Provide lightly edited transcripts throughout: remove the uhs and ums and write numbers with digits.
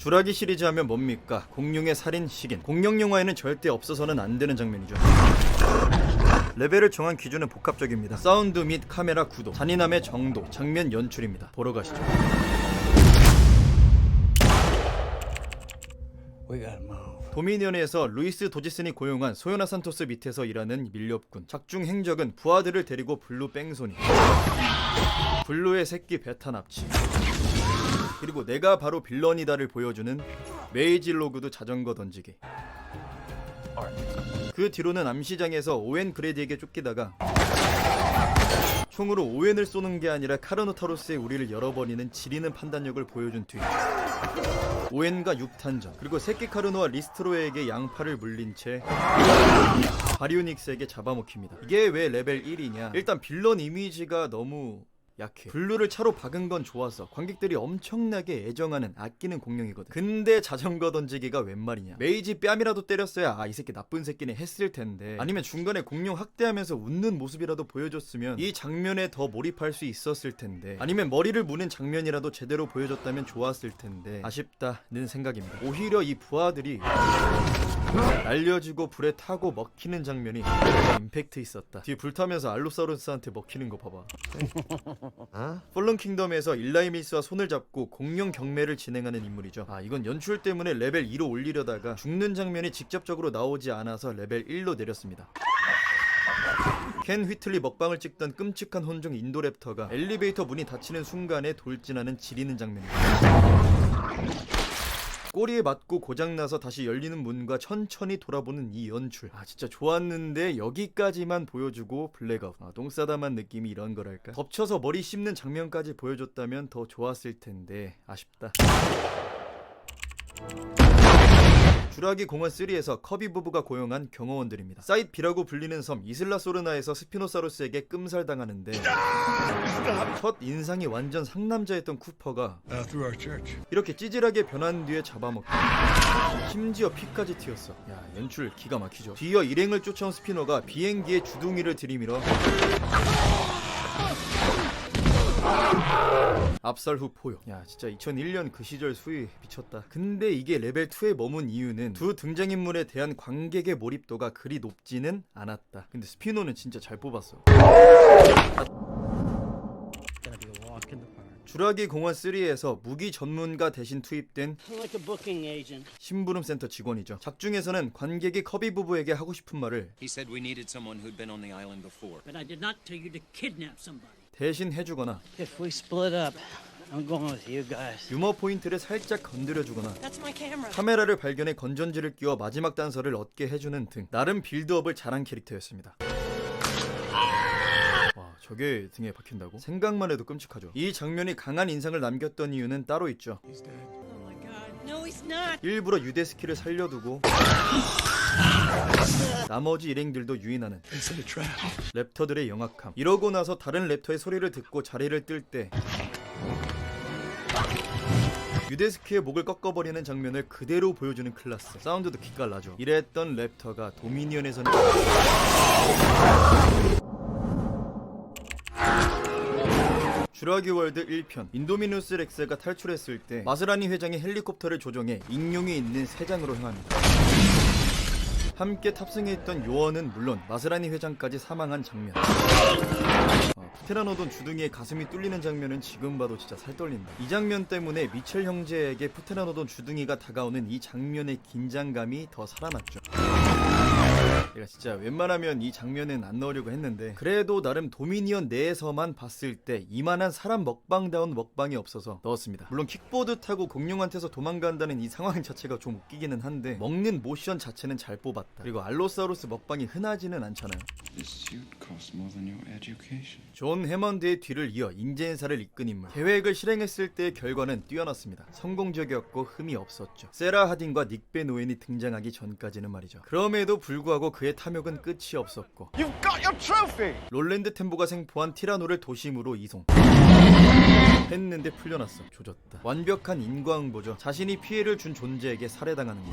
주라기 시리즈 하면 뭡니까? 공룡의 살인, 식인. 공룡 영화에는 절대 없어서는 안 되는 장면이죠. 레벨을 정한 기준은 복합적입니다. 사운드 및 카메라 구도, 잔인함의 정도, 장면 연출입니다. 보러 가시죠. 도미니언에서 루이스 도지슨이 고용한 소요나 산토스 밑에서 일하는 밀렵군. 작중 행적은 부하들을 데리고 블루 뺑소니, 블루의 새끼 베타 납치, 그리고 내가 바로 빌런이다를 보여주는 메이지 로그도 자전거 던지기. 그 뒤로는 암시장에서 오웬 그레디에게 쫓기다가 총으로 오웬을 쏘는 게 아니라 카르노타로스의 우리를 열어버리는 지리는 판단력을 보여준 뒤 오웬과 6탄전, 그리고 새끼 카르노와 리스트로에게 양팔을 물린 채 바리오닉스에게 잡아먹힙니다. 이게 왜 레벨 1이냐? 일단 빌런 이미지가 너무 약해. 블루를 차로 박은 건 좋았어. 관객들이 엄청나게 애정하는, 아끼는 공룡이거든. 근데 자전거 던지기가 웬 말이냐. 메이지 뺨이라도 때렸어야 이 새끼 나쁜 새끼네 했을 텐데, 아니면 중간에 공룡 학대하면서 웃는 모습이라도 보여줬으면 이 장면에 더 몰입할 수 있었을 텐데, 아니면 머리를 무는 장면이라도 제대로 보여줬다면 좋았을 텐데 아쉽다는 생각입니다. 오히려 이 부하들이 날려주고 불에 타고 먹히는 장면이 임팩트 있었다. 뒤에 불타면서 알로사우루스한테 먹히는 거 봐봐. 폴런 킹덤에서 일라이미스와 손을 잡고 공룡 경매를 진행하는 인물이죠. 이건 연출 때문에 레벨 2로 올리려다가 죽는 장면이 직접적으로 나오지 않아서 레벨 1로 내렸습니다. 켄 휘틀리 먹방을 찍던 끔찍한 혼종 인도랩터가 엘리베이터 문이 닫히는 순간에 돌진하는 지리는 장면입니다. 꼬리에 맞고 고장나서 다시 열리는 문과 천천히 돌아보는 이 연출, 진짜 좋았는데 여기까지만 보여주고 블랙아웃. 똥싸다만 느낌이 이런 거랄까. 덮쳐서 머리 씹는 장면까지 보여줬다면 더 좋았을 텐데 아쉽다. 주라기 공원 3에서 커비 부부가 고용한 경호원들입니다. 사이트 B라고 불리는 섬 이슬라 소르나에서 스피노사우루스에게 끔살당하는데 첫 인상이 완전 상남자였던 쿠퍼가 이렇게 찌질하게 변한 뒤에 잡아먹고 심지어 피까지 튀었어. 연출 기가 막히죠. 뒤이어 일행을 쫓아온 스피노가 비행기의 주둥이를 들이밀어 압살 후 포효. 진짜 2001년 그 시절 수위 미쳤다. 근데 이게 레벨 2에 머문 이유는 두 등장인물에 대한 관객의 몰입도가 그리 높지는 않았다. 근데 스피노는 진짜 잘 뽑았어. 주라기 공원 3에서 무기 전문가 대신 투입된 심부름 센터 직원이죠. 작중에서는 관객이 커비 부부에게 하고 싶은 말을 대신 해주거나 유머 포인트를 살짝 건드려주거나 카메라를 발견해 건전지를 끼워 마지막 단서를 얻게 해주는 등 나름 빌드업을 잘한 캐릭터였습니다. 저게 등에 박힌다고? 생각만 해도 끔찍하죠. 이 장면이 강한 인상을 남겼던 이유는 따로 있죠. 일부러 유데스키를 살려두고 나머지 일행들도 유인하는 랩터들의 영악함. 이러고 나서 다른 랩터의 소리를 듣고 자리를 뜰 때 유데스키의 목을 꺾어버리는 장면을 그대로 보여주는 클라스. 사운드도 기깔나죠. 이랬던 랩터가 도미니언에서는 주라기 월드 1편 인도미누스 렉스가 탈출했을 때 마스라니 회장이 헬리콥터를 조종해 익룡이 있는 세장으로 향합니다. 함께 탑승해 있던 요원은 물론 마스라니 회장까지 사망한 장면. 푸테라노돈 주둥이에 가슴이 뚫리는 장면은 지금 봐도 진짜 살떨린다. 이 장면 때문에 미첼 형제에게 푸테라노돈 주둥이가 다가오는 이 장면의 긴장감이 더 살아났죠. 내가 진짜 웬만하면 이 장면은 안 넣으려고 했는데 그래도 나름 도미니언 내에서만 봤을 때 이만한 사람 먹방다운 먹방이 없어서 넣었습니다. 물론 킥보드 타고 공룡한테서 도망간다는 이 상황 자체가 좀 웃기기는 한데 먹는 모션 자체는 잘 뽑았다. 그리고 알로사우루스 먹방이 흔하지는 않잖아요. 존 해먼드의 뒤를 이어 인제인사를 이끈 인물. 계획을 실행했을 때의 결과는 뛰어났습니다. 성공적이었고 흠이 없었죠. 세라 하딘과 닉 베노엔이 등장하기 전까지는 말이죠. 그럼에도 불구하고 그의 탐욕은 끝이 없었고 롤랜드 템보가 생포한 티라노를 도심으로 이송 했는데 풀려났어. 조졌다. 완벽한 인과응보죠. 자신이 피해를 준 존재에게 살해당하는 것.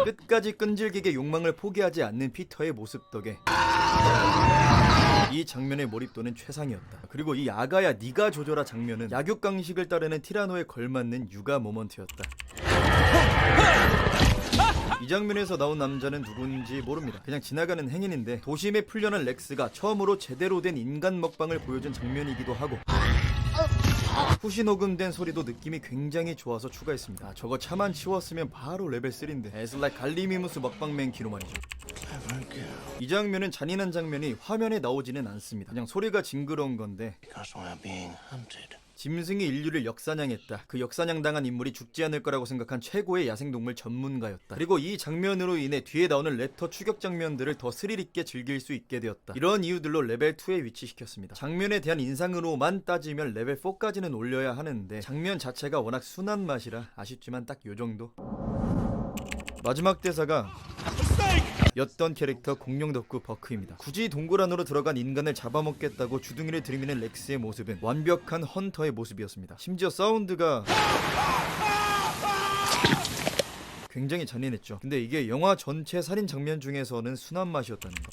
끝까지 끈질기게 욕망을 포기하지 않는 피터의 모습 덕에 이 장면의 몰입도는 최상이었다. 그리고 이 아가야 니가 조져라 장면은 약육강식을 따르는 티라노에 걸맞는 육아 모먼트였다. 이 장면에서 나온 남자는 누군지 모릅니다. 그냥 지나가는 행인인데 도심에 풀려난 렉스가 처음으로 제대로 된 인간 먹방을 보여준 장면이기도 하고 후시 녹음된 소리도 느낌이 굉장히 좋아서 추가했습니다. 저거 차만 치웠으면 바로 레벨 3인데 에슬라 갈리미무스 먹방맨 기로 말이죠. 이 장면은 잔인한 장면이 화면에 나오지는 않습니다. 그냥 소리가 징그러운 건데 짐승이 인류를 역사냥했다. 그 역사냥당한 인물이 죽지 않을 거라고 생각한 최고의 야생동물 전문가였다. 그리고 이 장면으로 인해 뒤에 나오는 랩터 추격 장면들을 더 스릴 있게 즐길 수 있게 되었다. 이런 이유들로 레벨 2에 위치시켰습니다. 장면에 대한 인상으로만 따지면 레벨 4까지는 올려야 하는데 장면 자체가 워낙 순한 맛이라 아쉽지만 딱 요정도. 마지막 대사가 였던 캐릭터 공룡 덕후 버크입니다. 굳이 동굴 안으로 들어간 인간을 잡아먹겠다고 주둥이를 들이미는 렉스의 모습은 완벽한 헌터의 모습이었습니다. 심지어 사운드가 굉장히 잔인했죠. 근데 이게 영화 전체 살인 장면 중에서는 순한 맛이었다는 거.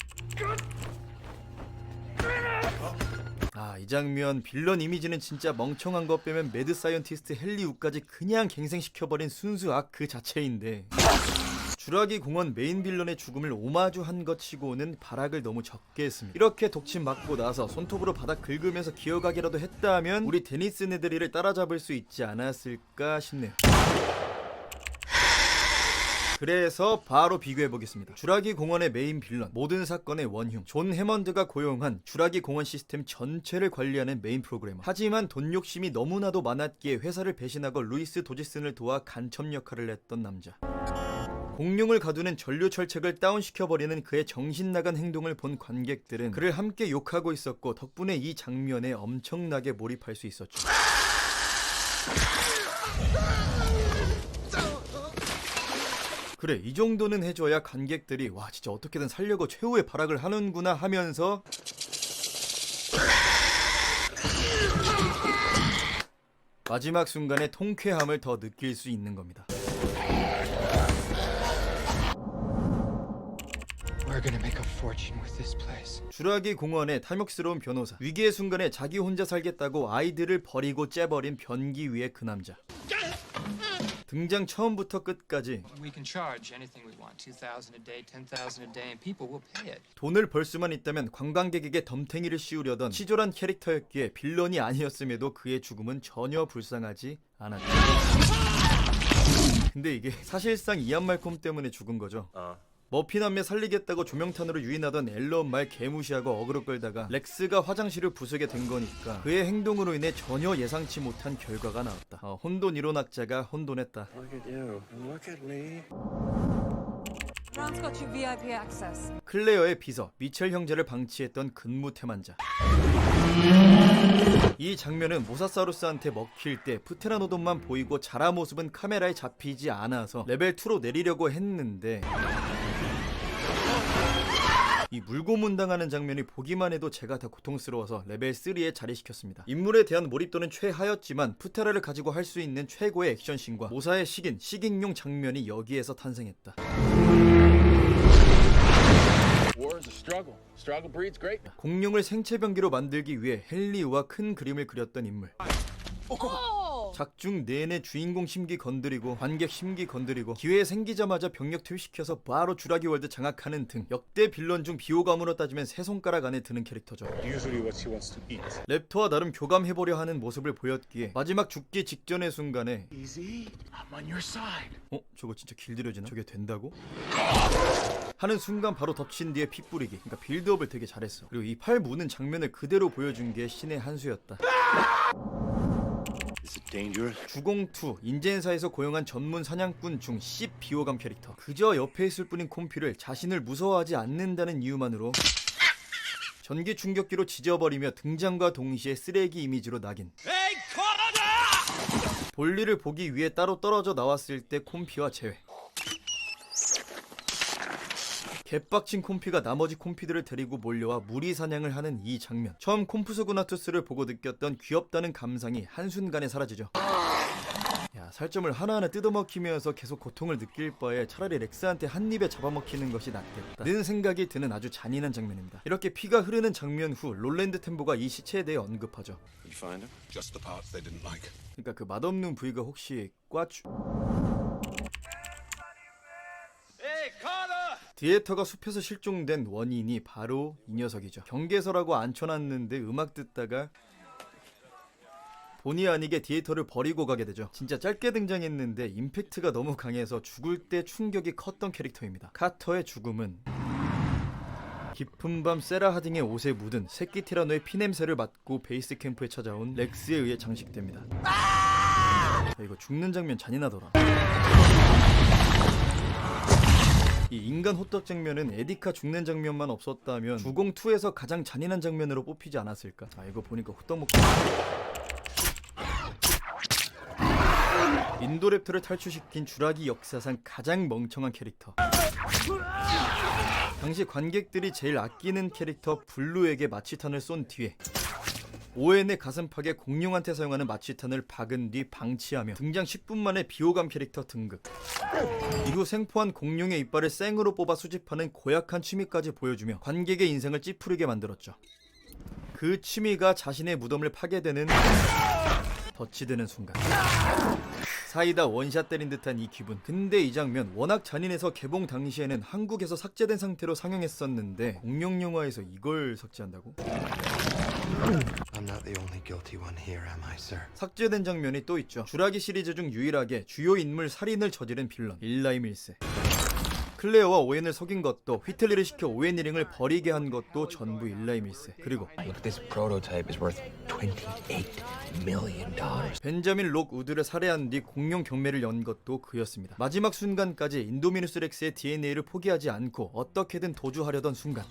이 장면 빌런 이미지는 진짜 멍청한 거 빼면 매드 사이언티스트 헨리우까지 그냥 갱생시켜버린 순수 악 그 자체인데 주라기 공원 메인 빌런의 죽음을 오마주한 것 치고는 발악을 너무 적게 했습니다. 이렇게 독침 맞고 나서 손톱으로 바닥 긁으면서 기어가기라도 했다면 우리 데니스 네드리를 따라잡을 수 있지 않았을까 싶네요. 그래서 바로 비교해보겠습니다. 주라기 공원의 메인 빌런, 모든 사건의 원흉, 존 해먼드가 고용한 주라기 공원 시스템 전체를 관리하는 메인 프로그래머. 하지만 돈 욕심이 너무나도 많았기에 회사를 배신하고 루이스 도지슨을 도와 간첩 역할을 했던 남자. 공룡을 가두는 전류 철책을 다운시켜버리는 그의 정신나간 행동을 본 관객들은 그를 함께 욕하고 있었고 덕분에 이 장면에 엄청나게 몰입할 수 있었죠. 그래, 이 정도는 해줘야 관객들이 와 진짜 어떻게든 살려고 최후의 발악을 하는구나 하면서 마지막 순간에 통쾌함을 더 느낄 수 있는 겁니다. 주라기 공원의 탐욕스러운 변호사, 위기의 순간에 자기 혼자 살겠다고 아이들을 버리고 째버린 변기 위의 그 남자. 등장 처음부터 끝까지 돈을 벌 수만 있다면 관광객에게 덤탱이를 씌우려던 치졸한 캐릭터였기에 빌런이 아니었음에도 그의 죽음은 전혀 불쌍하지 않았죠. 근데 이게 사실상 이안 말콤 때문에 죽은 거죠. 머피 남매 살리겠다고 조명탄으로 유인하던 앨런 말 개무시하고 어그로 끌다가 렉스가 화장실을 부수게 된 거니까 그의 행동으로 인해 전혀 예상치 못한 결과가 나왔다. 혼돈 이론학자가 혼돈했다. 클레어의 비서 미첼 형제를 방치했던 근무 태만자. 이 장면은 모사사우루스한테 먹힐 때 프테라노돈만 보이고 자라 모습은 카메라에 잡히지 않아서 레벨 2로 내리려고 했는데 이 물고문당하는 장면이 보기만 해도 제가 다 고통스러워서 레벨 3에 자리시켰습니다. 인물에 대한 몰입도는 최하였지만 푸테라를 가지고 할 수 있는 최고의 액션씬과 모사의 식인용 장면이 여기에서 탄생했다. 공룡을 생체병기로 만들기 위해 헨리우와 큰 그림을 그렸던 인물. 작중 내내 주인공 심기 건드리고 관객 심기 건드리고 기회 생기자마자 병력 투입시켜서 바로 주라기 월드 장악하는 등 역대 빌런 중 비호감으로 따지면 세 손가락 안에 드는 캐릭터죠. 랩터와 나름 교감해보려 하는 모습을 보였기에 마지막 죽기 직전의 순간에 저거 진짜 길들여지나? 저게 된다고? 하는 순간 바로 덮친 뒤에 피 뿌리기. 그러니까 빌드업을 되게 잘했어. 그리고 이 팔 무는 장면을 그대로 보여준 게 신의 한 수였다. 주공2 인젠사에서 고용한 전문 사냥꾼 중 10 비호감 캐릭터. 그저 옆에 있을 뿐인 콤피를 자신을 무서워하지 않는다는 이유만으로 전기 충격기로 지져버리며 등장과 동시에 쓰레기 이미지로 낙인. 볼일을 보기 위해 따로 떨어져 나왔을 때 콤피와 제외. 개빡친 콤피가 나머지 콤피들을 데리고 몰려와 무리 사냥을 하는 이 장면. 처음 콤프소그나투스를 보고 느꼈던 귀엽다는 감상이 한순간에 사라지죠. 야, 살점을 하나하나 뜯어먹히면서 계속 고통을 느낄 바에 차라리 렉스한테 한 입에 잡아먹히는 것이 낫겠다 는 생각이 드는 아주 잔인한 장면입니다. 이렇게 피가 흐르는 장면 후 롤랜드 템보가 이 시체에 대해 언급하죠. You find them? Just the parts they didn't like. 그러니까 그 맛없는 부위가 혹시 꽈추... 디에터가 숲에서 실종된 원인이 바로 이 녀석이죠. 경계서라고 앉혀놨는데 음악 듣다가 본의 아니게 디에터를 버리고 가게 되죠. 진짜 짧게 등장했는데 임팩트가 너무 강해서 죽을 때 충격이 컸던 캐릭터입니다. 카터의 죽음은 깊은 밤 세라 하딩의 옷에 묻은 새끼 티라노의 피냄새를 맡고 베이스 캠프에 찾아온 렉스에 의해 장식됩니다. 야, 이거 죽는 장면 잔인하더라. 이 인간 호떡 장면은 에디카 죽는 장면만 없었다면 주공2에서 가장 잔인한 장면으로 뽑히지 않았을까. 아, 이거 보니까 호떡 먹고 인도랩터를 탈출시킨 주라기 역사상 가장 멍청한 캐릭터. 당시 관객들이 제일 아끼는 캐릭터 블루에게 마취탄을 쏜 뒤에 오웬의 가슴팍에 공룡한테 사용하는 마취탄을 박은 뒤 방치하며 등장 10분 만에 비호감 캐릭터 등극. 이후 생포한 공룡의 이빨을 생으로 뽑아 수집하는 고약한 취미까지 보여주며 관객의 인생을 찌푸리게 만들었죠. 그 취미가 자신의 무덤을 파게 되는 덫이 되는 순간 사이다 원샷 때린 듯한 이 기분. 근데 이 장면 워낙 잔인해서 개봉 당시에는 한국에서 삭제된 상태로 상영했었는데 공룡 영화에서 이걸 삭제한다고? I'm not the only guilty one here, am I, sir? 삭제된 장면이 또 있죠. 주라기 시리즈 중 유일하게 주요 인물 살인을 저지른 빌런 일라이 밀세. 클레어와 오웬을 속인 것도, 휘틀리를 시켜 오웬 이링을 버리게 한 것도 전부 일라이 밀세. 그리고 Look, this prototype is worth $28 million. 벤자민 록 우드를 살해한 뒤 공룡 경매를 연 것도 그였습니다. 마지막 순간까지 인도미누스 렉스의 DNA를 포기하지 않고 어떻게든 도주하려던 순간.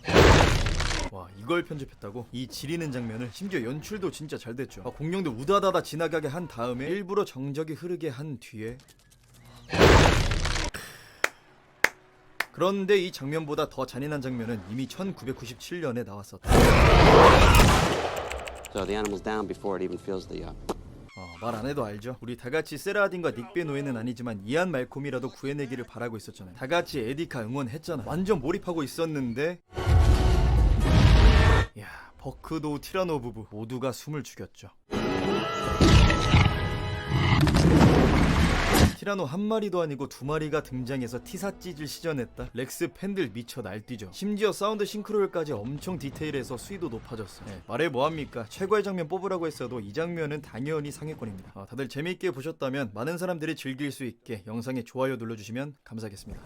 와, 이걸 편집했다고? 이 지리는 장면을 심지어 연출도 진짜 잘 됐죠. 공룡들 우다다다 지나가게 한 다음에 일부러 정적이 흐르게 한 뒤에 그런데 이 장면보다 더 잔인한 장면은 이미 1997년에 나왔었다. So the animal's down before it even feels the 말 안 해도 알죠. 우리 다같이 세라딘과 닉베 노예는 아니지만 이안 말콤이라도 구해내기를 바라고 있었잖아요. 다같이 에디카 응원했잖아. 완전 몰입하고 있었는데 야, 버크도 티라노 부부 모두가 숨을 죽였죠. 티라노 한 마리도 아니고 두 마리가 등장해서 티사찌질 시전했다. 렉스 팬들 미쳐 날뛰죠. 심지어 사운드 싱크로율까지 엄청 디테일해서 수위도 높아졌어. 말해 뭐합니까? 최고의 장면 뽑으라고 했어도 이 장면은 당연히 상위권입니다. 다들 재미있게 보셨다면 많은 사람들이 즐길 수 있게 영상에 좋아요 눌러주시면 감사하겠습니다.